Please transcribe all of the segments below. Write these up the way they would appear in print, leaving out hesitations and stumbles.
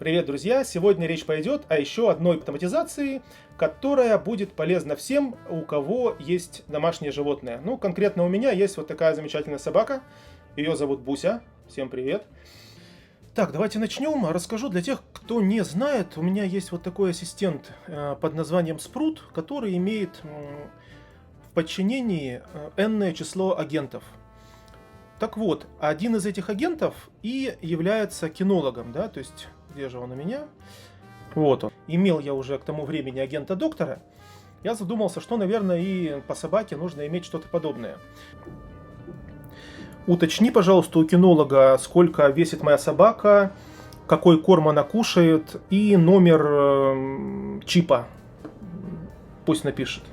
Привет, друзья! Сегодня речь пойдет о еще одной автоматизации, которая будет полезна всем, у кого есть домашние животные. Ну, конкретно у меня есть вот такая замечательная собака. Ее зовут Буся. Всем привет! Так, давайте начнем. Расскажу для тех, кто не знает. У меня есть вот такой ассистент под названием Спрут, который имеет в подчинении энное число агентов. Так вот, один из этих агентов и является кинологом, да, то есть, где же он у меня? Вот он. Имел я уже к тому времени агента-доктора. Я задумался, что, наверное, и по собаке нужно иметь что-то подобное. Уточни, пожалуйста, у кинолога, сколько весит моя собака, какой корм она кушает и номер чипа. Пусть напишет.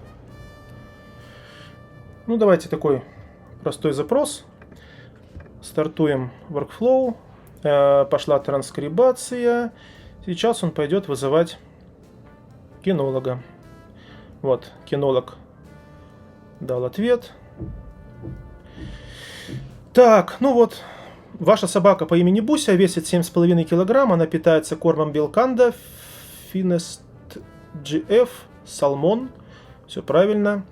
Ну, давайте такой простой запрос. Стартуем workflow. Пошла транскрибация. Сейчас он пойдет вызывать кинолога. Вот, кинолог дал ответ. Так, ну вот, ваша собака по имени Буся весит 7,5 кг. Она питается кормом Белканда, Finest GF, Salmon. Все правильно.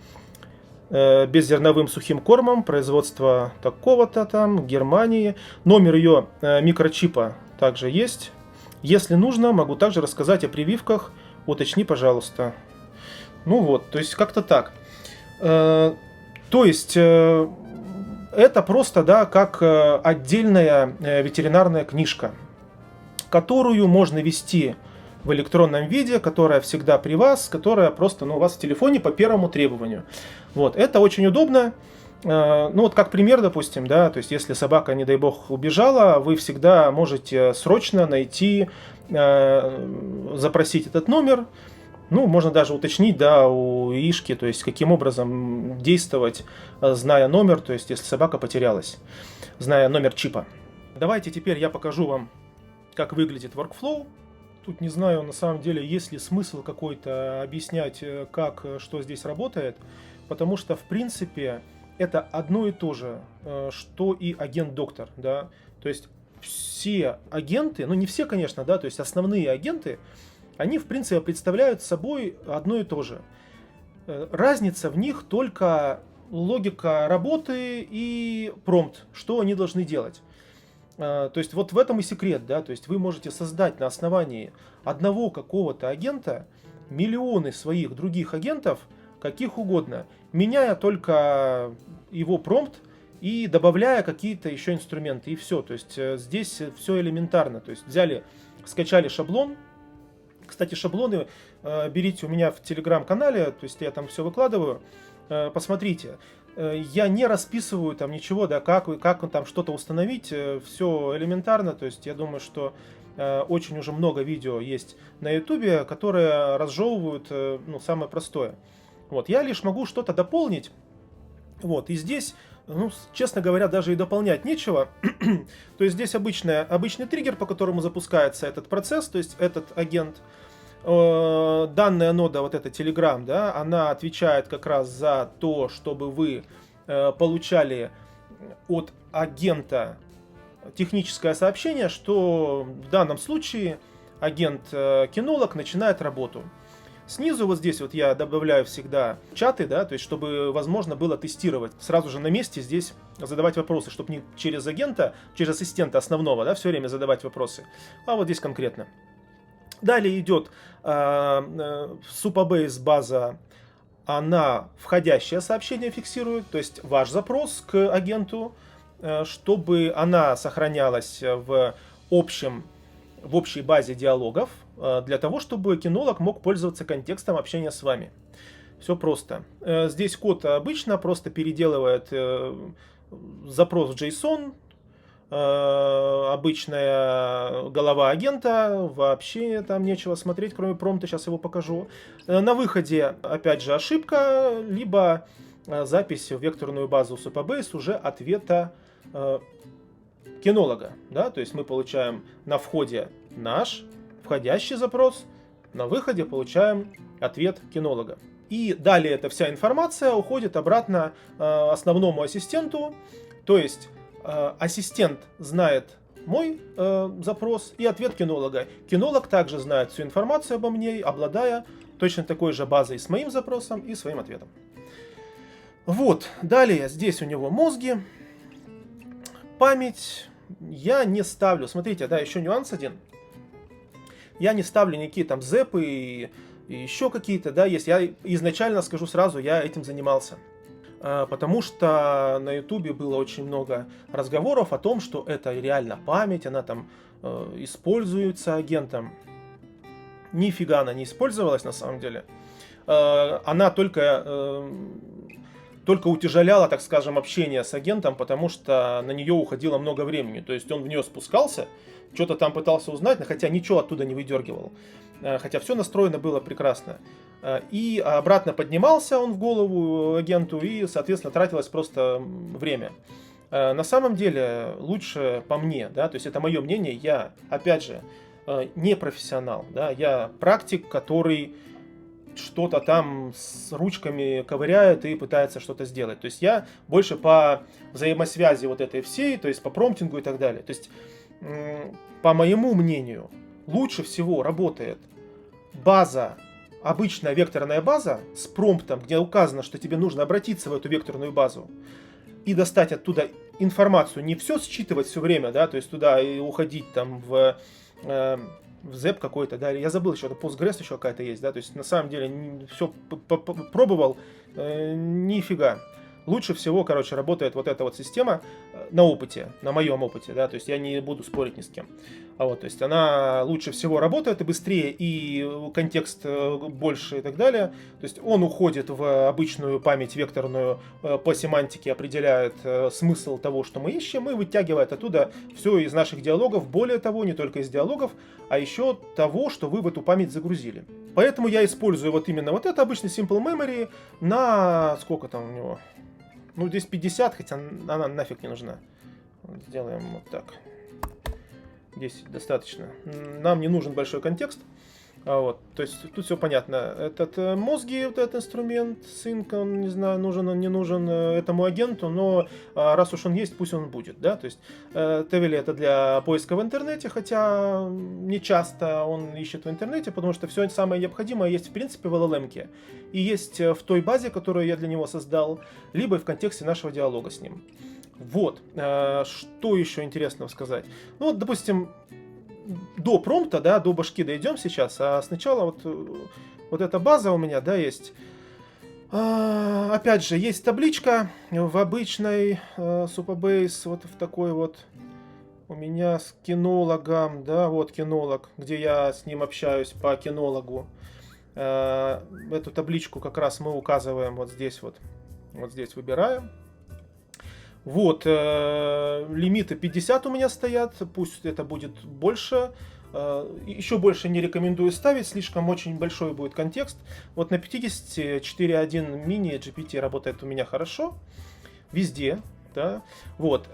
Беззерновым сухим кормом, производства такого-то там, Германии. Номер ее микрочипа также есть. Если нужно, могу также рассказать о прививках. Уточни, пожалуйста. Ну вот, то есть как-то так. То есть это просто, да, как отдельная ветеринарная книжка, которую можно вести в электронном виде, которая всегда при вас, которая просто, у вас в телефоне по первому требованию. Вот, это очень удобно. Ну вот как пример, допустим, да, то есть если собака, не дай бог, убежала, вы всегда можете срочно найти, запросить этот номер. Ну, можно даже уточнить, да, у ишки, то есть каким образом действовать, зная номер, то есть если собака потерялась, зная номер чипа. Давайте теперь я покажу вам, как выглядит workflow. Тут не знаю, на самом деле, есть ли смысл какой-то объяснять, как, что здесь работает, потому что, в принципе, это одно и то же, что и агент-доктор, да, то есть все агенты, ну не все, конечно, да, то есть основные агенты, они, в принципе, представляют собой одно и то же. Разница в них только логика работы и промпт, что они должны делать. То есть вот в этом и секрет, да, то есть вы можете создать на основании одного какого-то агента миллионы своих других агентов, каких угодно, меняя только его промпт и добавляя какие-то еще инструменты, и все. То есть здесь все элементарно, то есть взяли, скачали шаблон. Кстати, шаблоны берите у меня в телеграм-канале, то есть я там все выкладываю, посмотрите. Я не расписываю там ничего, да, как там что-то установить, все элементарно, то есть я думаю, что очень уже много видео есть на ютубе, которые разжевывают, ну, самое простое. Вот, я лишь могу что-то дополнить, вот, и здесь, ну, честно говоря, даже и дополнять нечего, то есть здесь обычный триггер, по которому запускается этот процесс, то есть этот агент. Данная нода, вот эта Telegram, да, она отвечает как раз за то, чтобы вы получали от агента техническое сообщение, что в данном случае агент-кинолог начинает работу. Снизу вот здесь вот я добавляю всегда чаты, да, то есть чтобы возможно было тестировать сразу же на месте здесь, задавать вопросы, чтобы не через агента, через ассистента основного, да, все время задавать вопросы, а вот здесь конкретно. Далее идет Supabase база, она входящее сообщение фиксирует, то есть ваш запрос к агенту, чтобы она сохранялась в общей базе диалогов, для того, чтобы кинолог мог пользоваться контекстом общения с вами. Все просто. Здесь код обычно просто переделывает запрос в JSON, обычная голова агента, вообще там нечего смотреть, кроме промпта, сейчас его покажу. На выходе, опять же, ошибка, либо запись в векторную базу Supabase уже ответа кинолога. Да? То есть мы получаем на входе наш входящий запрос, на выходе получаем ответ кинолога. И далее эта вся информация уходит обратно основному ассистенту, то есть ассистент знает мой запрос и ответ кинолога. Кинолог также знает всю информацию обо мне, обладая точно такой же базой с моим запросом и своим ответом. Вот, далее здесь у него мозги, память. Я не ставлю, смотрите, да, еще нюанс один. Я не ставлю никакие там зэпы и еще какие-то, да, есть. Я изначально, скажу сразу, я этим занимался. Потому что на ютубе было очень много разговоров о том, что это реально память, она там используется агентом. Нифига она не использовалась на самом деле. Она только утяжеляла, так скажем, общение с агентом, потому что на нее уходило много времени. То есть он в нее спускался, что-то там пытался узнать, хотя ничего оттуда не выдергивал. Хотя все настроено было прекрасно. И обратно поднимался он в голову агенту, и, соответственно, тратилось просто время. На самом деле, лучше по мне, да, то есть это мое мнение, я, опять же, не профессионал, да, я практик, который что-то там с ручками ковыряет и пытается что-то сделать. То есть я больше по взаимосвязи вот этой всей, то есть по промптингу и так далее. То есть, по моему мнению, лучше всего работает база, обычная векторная база с промптом, где указано, что тебе нужно обратиться в эту векторную базу и достать оттуда информацию, не все считывать все время, да, то есть туда и уходить там в ZEP какой-то, да, я забыл еще, Postgres еще какая-то есть, да, то есть на самом деле все пробовал, нифига. Лучше всего, короче, работает вот эта вот система на опыте, на моем опыте, да, то есть я не буду спорить ни с кем. То есть она лучше всего работает и быстрее, и контекст больше и так далее. То есть он уходит в обычную память векторную, по семантике определяет смысл того, что мы ищем, и вытягивает оттуда все из наших диалогов. Более того, не только из диалогов, а еще того, что вы в эту память загрузили. Поэтому я использую вот именно вот это, обычный Simple Memory, на сколько там у него? Ну, здесь 50, хотя она нафиг не нужна. Сделаем вот так. 10 достаточно. Нам не нужен большой контекст. То есть тут все понятно. Этот мозги, вот этот инструмент, sync, он, не знаю, нужен он, не нужен этому агенту, но раз уж он есть, пусть он будет, да, то есть Tevily это для поиска в интернете, хотя не часто он ищет в интернете, потому что все самое необходимое есть в принципе в LLM-ке и есть в той базе, которую я для него создал, либо в контексте нашего диалога с ним. Вот, что еще интересного сказать? Ну, вот, допустим, до промпта, да, до башки дойдем сейчас, а сначала вот эта база у меня, да, есть. Опять же, есть табличка в обычной Supabase, вот в такой вот у меня с кинологом, да, вот кинолог, где я с ним общаюсь по кинологу. Эту табличку как раз мы указываем вот здесь выбираем. Вот, лимиты 50 у меня стоят, пусть это будет больше. Еще больше не рекомендую ставить, слишком очень большой будет контекст. Вот на 50 4.1 мини GPT работает у меня хорошо, везде. Да? Вот.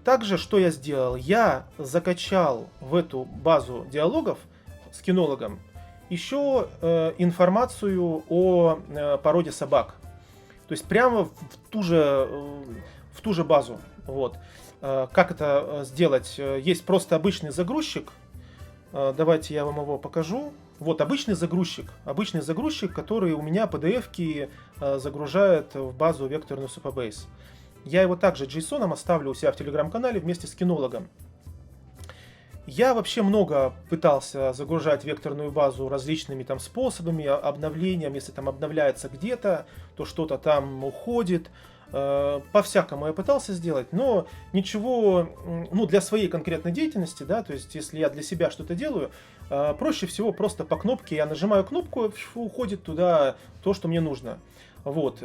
Также, что я сделал? Я закачал в эту базу диалогов с кинологом еще информацию о породе собак. То есть прямо в ту же базу. Вот. Как это сделать? Есть просто обычный загрузчик. Давайте я вам его покажу. Вот обычный загрузчик, который у меня PDF-ки загружает в базу векторную Supabase. Я его также JSON оставлю у себя в телеграм-канале вместе с кинологом. Я вообще много пытался загружать векторную базу различными там способами, обновлением. Если там обновляется где-то, то что-то там уходит. По-всякому я пытался сделать, но ничего, ну, для своей конкретной деятельности, да, то есть если я для себя что-то делаю, проще всего просто по кнопке, я нажимаю кнопку, уходит туда то, что мне нужно. Вот.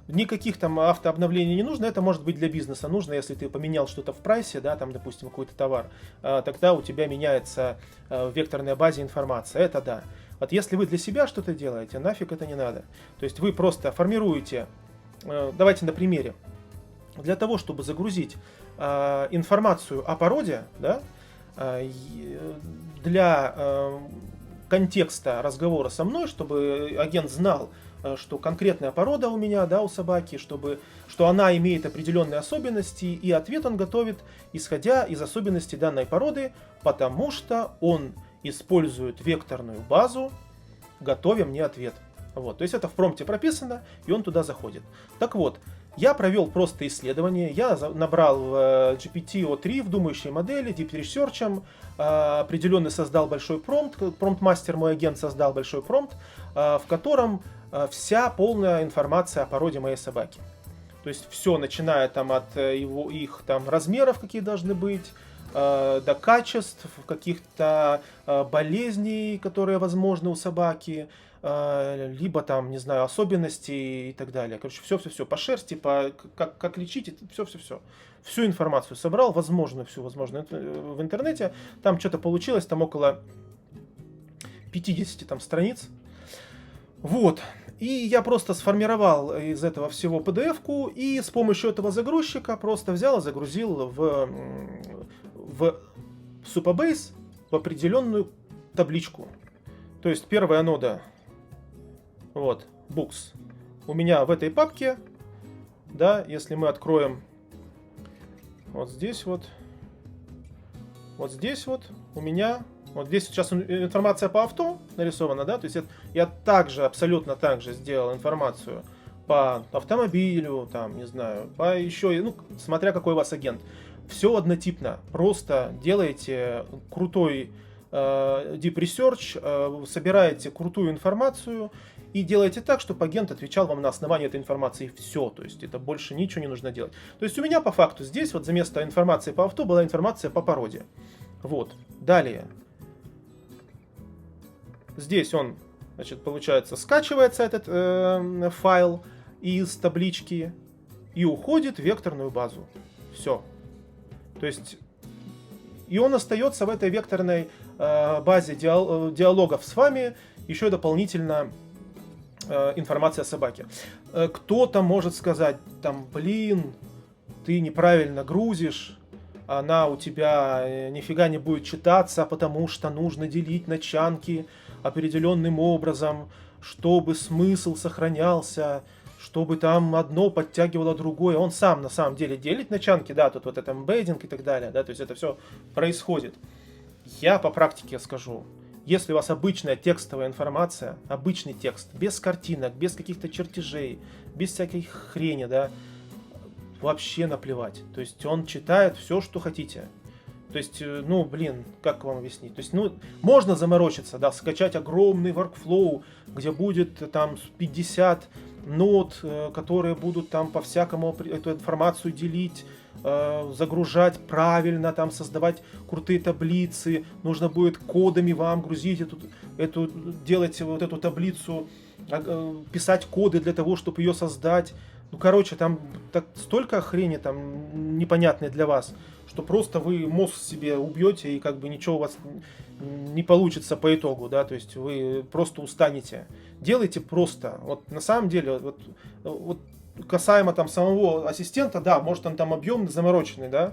Никаких там автообновлений не нужно, это может быть для бизнеса нужно, если ты поменял что-то в прайсе, да, там, допустим, какой-то товар, тогда у тебя меняется в векторной базе информация, это да. Вот если вы для себя что-то делаете, нафиг это не надо. То есть вы просто формируете. Давайте на примере. Для того, чтобы загрузить информацию о породе, да, для контекста разговора со мной, чтобы агент знал, что конкретная порода у меня, да, у собаки, что она имеет определенные особенности, и ответ он готовит, исходя из особенностей данной породы, потому что он использует векторную базу, готовя мне ответ. Вот, то есть это в промпте прописано, и он туда заходит. Так вот, я провел просто исследование, я набрал в GPT-O3 в думающей модели, Deep Research, определенно создал большой промпт, промпт-мастер, мой агент, создал большой промпт, в котором вся полная информация о породе моей собаки. То есть все, начиная там от их там размеров, какие должны быть, до качеств, каких-то болезней, которые возможны у собаки, либо там, не знаю, особенностей и так далее. Короче, все по шерсти, как лечить, все. Всю информацию собрал, возможно, всю возможную в интернете. Там что-то получилось, там около 50 там страниц. Вот. И я просто сформировал из этого всего PDF-ку и с помощью этого загрузчика просто взял и загрузил в Supabase в определенную табличку. То есть первая нода, вот, Books, у меня в этой папке, да, если мы откроем вот здесь вот у меня, вот здесь сейчас информация по авто нарисована, да, то есть я также, абсолютно так же сделал информацию по автомобилю, там, не знаю, по еще, ну, смотря какой у вас агент. Все однотипно, просто делаете крутой Deep Research, собираете крутую информацию и делаете так, чтобы агент отвечал вам на основании этой информации. Все, то есть это больше ничего не нужно делать. То есть у меня по факту здесь вот за место информации по авто была информация по породе. Вот, далее. Здесь он, значит, получается, скачивается этот файл из таблички и уходит в векторную базу. Все. То есть и он остается в этой векторной базе диалогов с вами, еще дополнительно информация о собаке. Кто-то может сказать, там, блин, ты неправильно грузишь, она у тебя нифига не будет читаться, потому что нужно делить на чанки определенным образом, чтобы смысл сохранялся, чтобы там одно подтягивало другое. Он сам на самом деле делит на чанки, да, тут вот это эмбеддинг и так далее, да, то есть это все происходит. Я по практике скажу, если у вас обычная текстовая информация, обычный текст, без картинок, без каких-то чертежей, без всякой хрени, да, вообще наплевать. То есть он читает все, что хотите. То есть, ну, блин, как вам объяснить? То есть, ну, можно заморочиться, да, скачать огромный workflow, где будет там 50 нод, которые будут там по-всякому эту информацию делить, загружать правильно, там создавать крутые таблицы, нужно будет кодами вам грузить делать вот эту таблицу, писать коды для того, чтобы ее создать. Ну, короче, там столько хрени там непонятной для вас, что просто вы мозг себе убьете и как бы ничего у вас не получится по итогу, да, то есть вы просто устанете. Делайте просто. Вот на самом деле, вот касаемо там самого ассистента, да, может он там объемный, замороченный, да,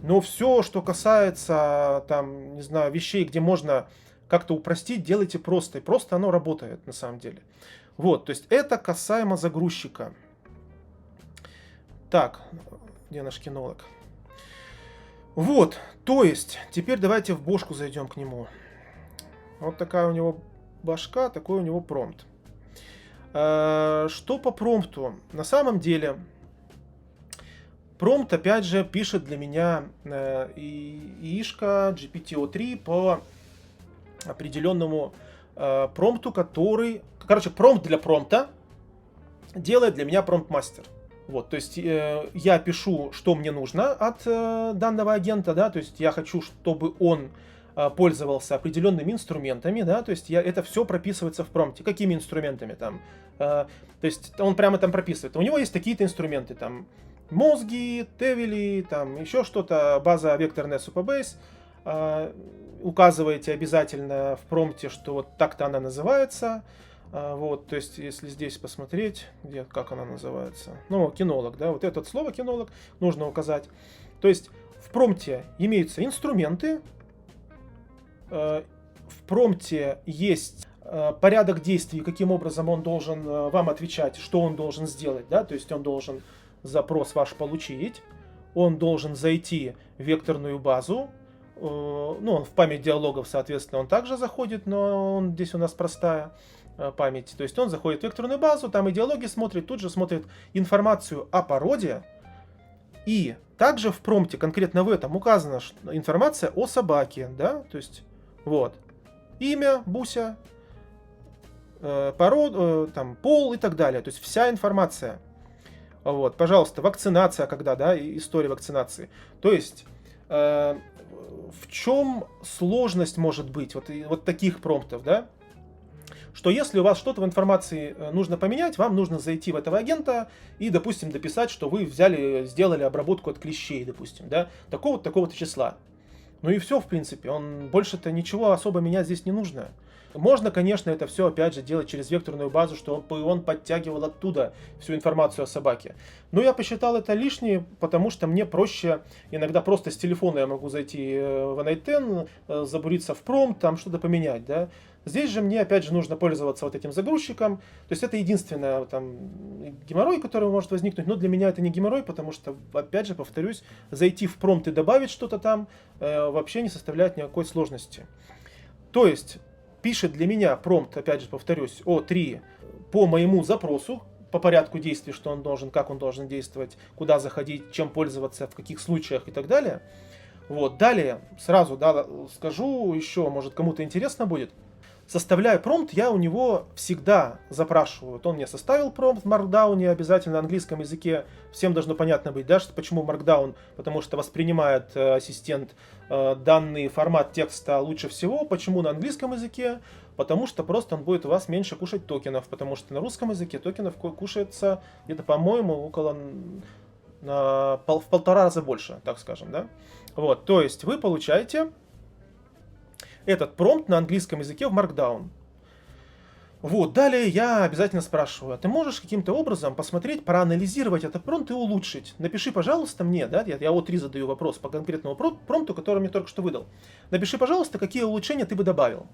но все, что касается там, не знаю, вещей, где можно как-то упростить, делайте просто, и просто оно работает на самом деле. Вот, то есть это касаемо загрузчика. Так, где наш кинолог? Вот, то есть, теперь давайте в бошку зайдем к нему. Вот такая у него башка, такой у него промпт. Что по промпту? На самом деле, промпт, опять же, пишет для меня ИИшка GPT-O3 по определенному промпту, который... Короче, промпт для промпта делает для меня промпт-мастер. Вот, то есть я пишу, что мне нужно от данного агента, да, то есть я хочу, чтобы он пользовался определенными инструментами, да, то есть это все прописывается в промпте. Какими инструментами там? То есть он прямо там прописывает. У него есть такие-то инструменты, там, мозги, тевели, там, еще что-то, база векторная Supabase. Указываете обязательно в промпте, что вот так-то она называется. Вот, то есть, если здесь посмотреть, как она называется, ну, кинолог, да, вот это слово кинолог нужно указать. То есть, в промпте имеются инструменты, в промпте есть порядок действий, каким образом он должен вам отвечать, что он должен сделать, да, то есть он должен запрос ваш получить, он должен зайти в векторную базу, ну, он в память диалогов, соответственно, он также заходит, но он здесь у нас простая память, то есть он заходит в векторную базу, там и диалоги смотрит, тут же смотрит информацию о породе, и также в промпте, конкретно в этом, указана информация о собаке, да, то есть вот, имя Буся, там, пол и так далее, то есть вся информация. Вот, пожалуйста, вакцинация, когда, да, история вакцинации. То есть, в чем сложность может быть вот таких промптов, да? Что если у вас что-то в информации нужно поменять, вам нужно зайти в этого агента и, допустим, дописать, что вы сделали обработку от клещей, допустим, да, такого-то числа. Ну и все, в принципе, больше-то ничего особо менять здесь не нужно. Можно, конечно, это все, опять же, делать через векторную базу, чтобы он подтягивал оттуда всю информацию о собаке. Но я посчитал это лишнее, потому что мне проще иногда просто с телефона я могу зайти в N8N, забуриться в промпт, там что-то поменять, да. Здесь же мне, опять же, нужно пользоваться вот этим загрузчиком. То есть это единственное там геморрой, который может возникнуть. Но для меня это не геморрой, потому что, опять же, повторюсь, зайти в промпт и добавить что-то там вообще не составляет никакой сложности. То есть пишет для меня промпт, опять же, повторюсь, O3 по моему запросу, по порядку действий, что он должен, как он должен действовать, куда заходить, чем пользоваться, в каких случаях и так далее. Вот. Далее, сразу скажу еще, может кому-то интересно будет. Составляя промпт, я у него всегда запрашиваю. Вот он мне составил промпт в Markdown, обязательно на английском языке. Всем должно понятно быть, да, почему Markdown, потому что воспринимает ассистент данный формат текста лучше всего. Почему на английском языке? Потому что просто он будет у вас меньше кушать токенов, потому что на русском языке токенов кушается где-то, по-моему, в 1,5 раза больше, так скажем, да. Вот, то есть вы получаете этот промпт на английском языке в Markdown. Вот, далее я обязательно спрашиваю, а ты можешь каким-то образом посмотреть, проанализировать этот промпт и улучшить? Напиши, пожалуйста, мне, да, я O3 задаю вопрос по конкретному промпту, который мне только что выдал. Напиши, пожалуйста, какие улучшения ты бы добавил.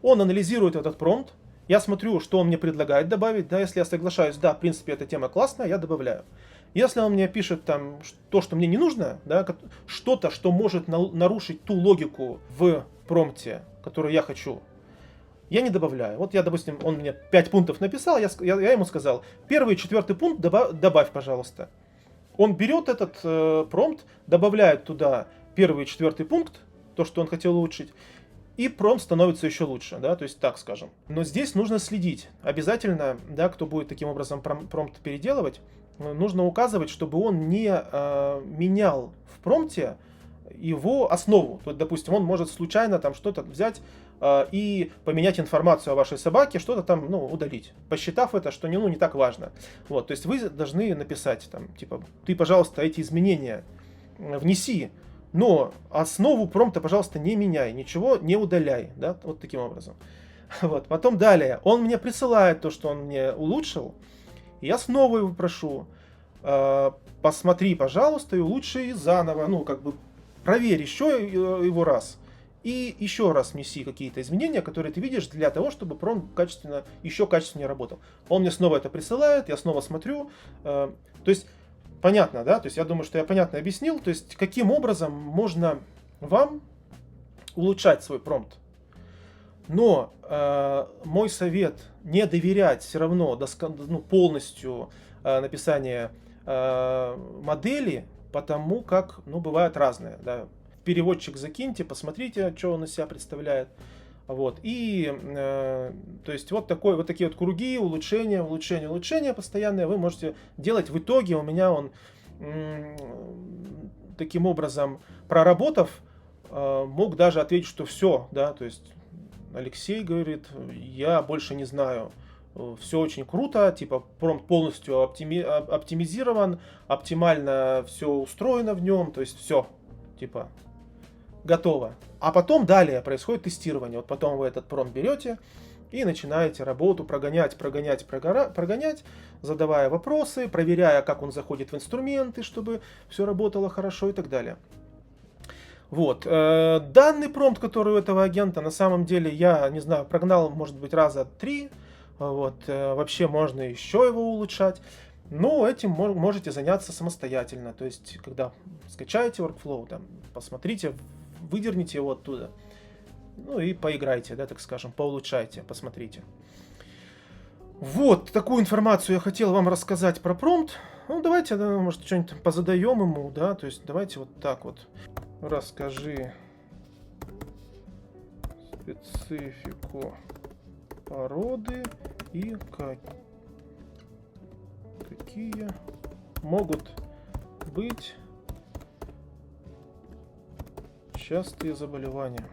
Он анализирует этот промпт, я смотрю, что он мне предлагает добавить, да, если я соглашаюсь, да, в принципе, эта тема классная, я добавляю. Если он мне пишет там то, что мне не нужно, да, что-то, что может нарушить ту логику в промпте, которую я хочу, я не добавляю. Вот я, допустим, он мне 5 пунктов написал, я ему сказал, 1 и 4 пункт добавь, пожалуйста. Он берет этот промпт, добавляет туда 1 и 4 пункт, то, что он хотел улучшить, и промпт становится еще лучше, да, то есть так скажем. Но здесь нужно следить. Обязательно, да, кто будет таким образом промпт переделывать, нужно указывать, чтобы он не менял в промпте его основу. То есть, допустим, он может случайно там что-то взять и поменять информацию о вашей собаке, что-то там, ну, удалить, посчитав это, что не так важно. Вот, то есть вы должны написать там, типа, ты, пожалуйста, эти изменения внеси, но основу промпта, пожалуйста, не меняй, ничего не удаляй, да, вот таким образом. Вот, потом далее, он мне присылает то, что он мне улучшил, и я снова его прошу, посмотри, пожалуйста, и улучши заново, ну, как бы, проверь еще его раз. И еще раз внеси какие-то изменения, которые ты видишь, для того, чтобы промпт еще качественнее работал. Он мне снова это присылает, я снова смотрю. То есть, понятно, да? То есть, я думаю, что я понятно объяснил. То есть, каким образом можно вам улучшать свой промпт. Но мой совет не доверять все равно полностью написание модели, потому как, бывает разное, да. Переводчик закиньте, посмотрите, что он из себя представляет. Вот. И то есть вот такие вот круги, улучшения постоянные вы можете делать. В итоге у меня он таким образом, проработав, мог даже ответить, что все, да, то есть Алексей говорит, я больше не знаю. Все очень круто, типа промпт полностью оптимизирован, оптимально все устроено в нем, то есть все, типа, готово. А потом далее происходит тестирование. Вот потом вы этот промпт берете и начинаете работу прогонять, задавая вопросы, проверяя, как он заходит в инструменты, чтобы все работало хорошо и так далее. Вот. Данный промпт, который у этого агента, на самом деле, я не знаю, прогнал, может быть, раза 3. Вот. Вообще можно еще его улучшать. Но этим можете заняться самостоятельно. То есть, когда скачаете workflow, там, посмотрите, выдерните его оттуда. Ну и поиграйте, да, так скажем, поулучшайте, посмотрите. Вот, такую информацию я хотел вам рассказать про промпт. Ну, давайте, да, может, что-нибудь позадаем ему, да, то есть давайте вот так вот. Расскажи специфику породы и какие могут быть частые заболевания.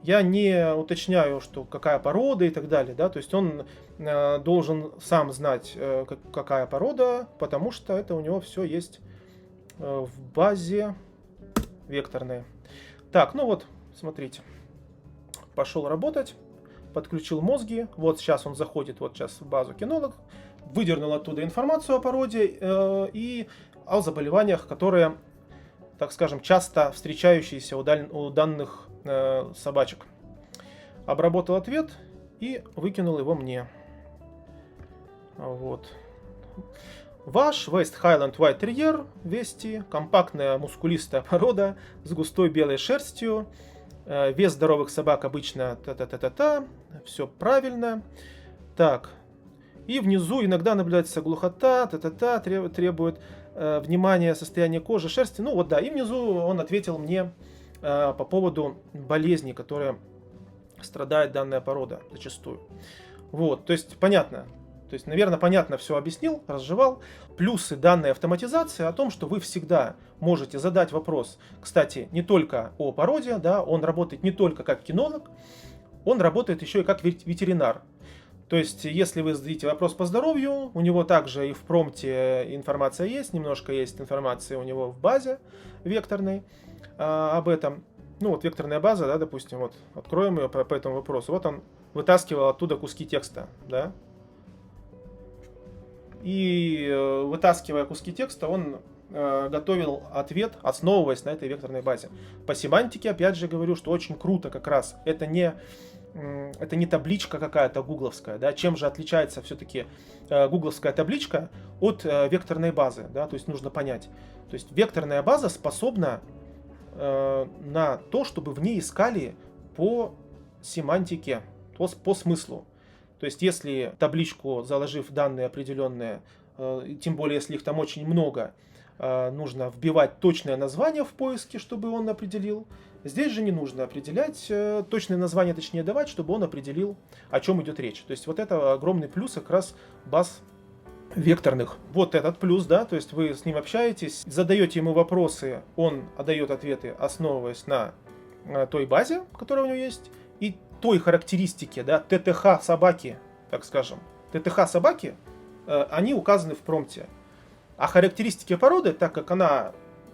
Я не уточняю, что какая порода и так далее, да, то есть он должен сам знать, какая порода, потому что это у него все есть в базе векторной. Так, ну вот, смотрите, пошел работать, подключил мозги, вот сейчас он заходит, вот сейчас в базу кинолог, выдернул оттуда информацию о породе и о заболеваниях, которые, так скажем, часто встречающиеся у данных собачек. Обработал ответ и выкинул его мне. Вот. Ваш West Highland White Terrier Вести, компактная мускулистая порода с густой белой шерстью. Вес здоровых собак обычно та-та-та-та-та. Все правильно. Так. И внизу иногда наблюдается глухота, та-та-та, требует внимания, состояние кожи, шерсти. Ну вот да, и внизу он ответил мне по поводу болезней, которые страдает данная порода зачастую. Вот, то есть понятно. То есть, наверное, понятно все объяснил, разжевал. Плюсы данной автоматизации о том, что вы всегда можете задать вопрос, кстати, не только о породе, да, он работает не только как кинолог, он работает еще и как ветеринар. То есть, если вы зададите вопрос по здоровью, у него также и в промпте информация есть, немножко есть информация у него в базе векторной об этом. Ну вот векторная база, да, допустим, вот откроем ее по этому вопросу. Вот он вытаскивал оттуда куски текста, да. И вытаскивая куски текста, он готовил ответ, основываясь на этой векторной базе. По семантике, опять же говорю, что очень круто как раз. Это не табличка какая-то гугловская, да, чем же отличается все-таки гугловская табличка от векторной базы, да, то есть нужно понять. То есть векторная база способна на то, чтобы в ней искали по семантике, по смыслу. То есть если табличку, заложив данные определенные, тем более если их там очень много, нужно вбивать точное название в поиске, чтобы он определил. Здесь же не нужно определять точное название, точнее давать, чтобы он определил, о чем идет речь. То есть вот это огромный плюс как раз баз векторных. Вот этот плюс, да, то есть вы с ним общаетесь, задаете ему вопросы, он отдает ответы, основываясь на той базе, которая у него есть, и той характеристике, да, ТТХ собаки, так скажем. ТТХ собаки, они указаны в промпте. А характеристики породы, так как она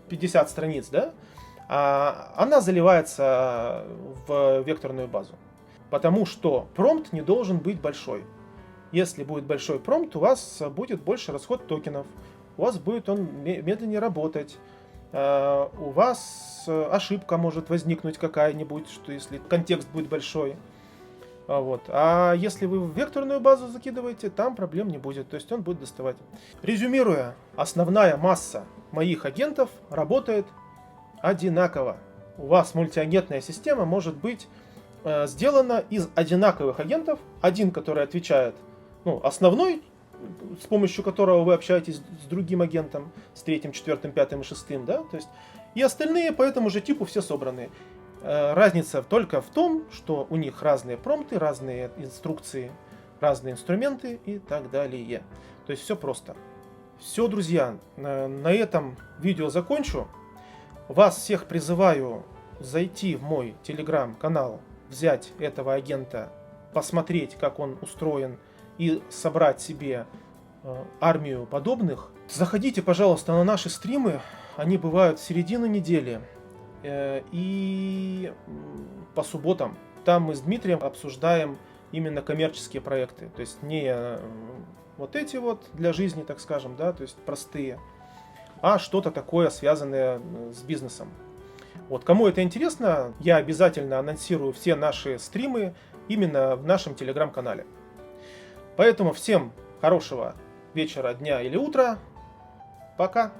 50 страниц, да, она заливается в векторную базу. Потому что промпт не должен быть большой. Если будет большой промпт, у вас будет больше расход токенов, у вас будет он медленнее работать, у вас ошибка может возникнуть какая-нибудь, что если контекст будет большой. Вот. А если вы в векторную базу закидываете, там проблем не будет, то есть он будет доставать. Резюмируя, основная масса моих агентов работает одинаково. У вас мультиагентная система может быть сделана из одинаковых агентов. Один, который отвечает, ну, основной, с помощью которого вы общаетесь с другим агентом, с третьим, четвертым, пятым и шестым, да, то есть, и остальные по этому же типу все собраны. Разница только в том, что у них разные промпты, разные инструкции, разные инструменты и так далее. То есть все просто. Все, друзья, на этом видео закончу. Вас всех призываю зайти в мой телеграм-канал, взять этого агента, посмотреть, как он устроен, и собрать себе армию подобных. Заходите, пожалуйста, на наши стримы. Они бывают в середину недели и по субботам. Там мы с Дмитрием обсуждаем именно коммерческие проекты. То есть не вот эти вот для жизни, так скажем, да, то есть простые. а что-то такое, связанное с бизнесом. Вот, кому это интересно, я обязательно анонсирую все наши стримы именно в нашем телеграм-канале. Поэтому всем хорошего вечера, дня или утра. Пока!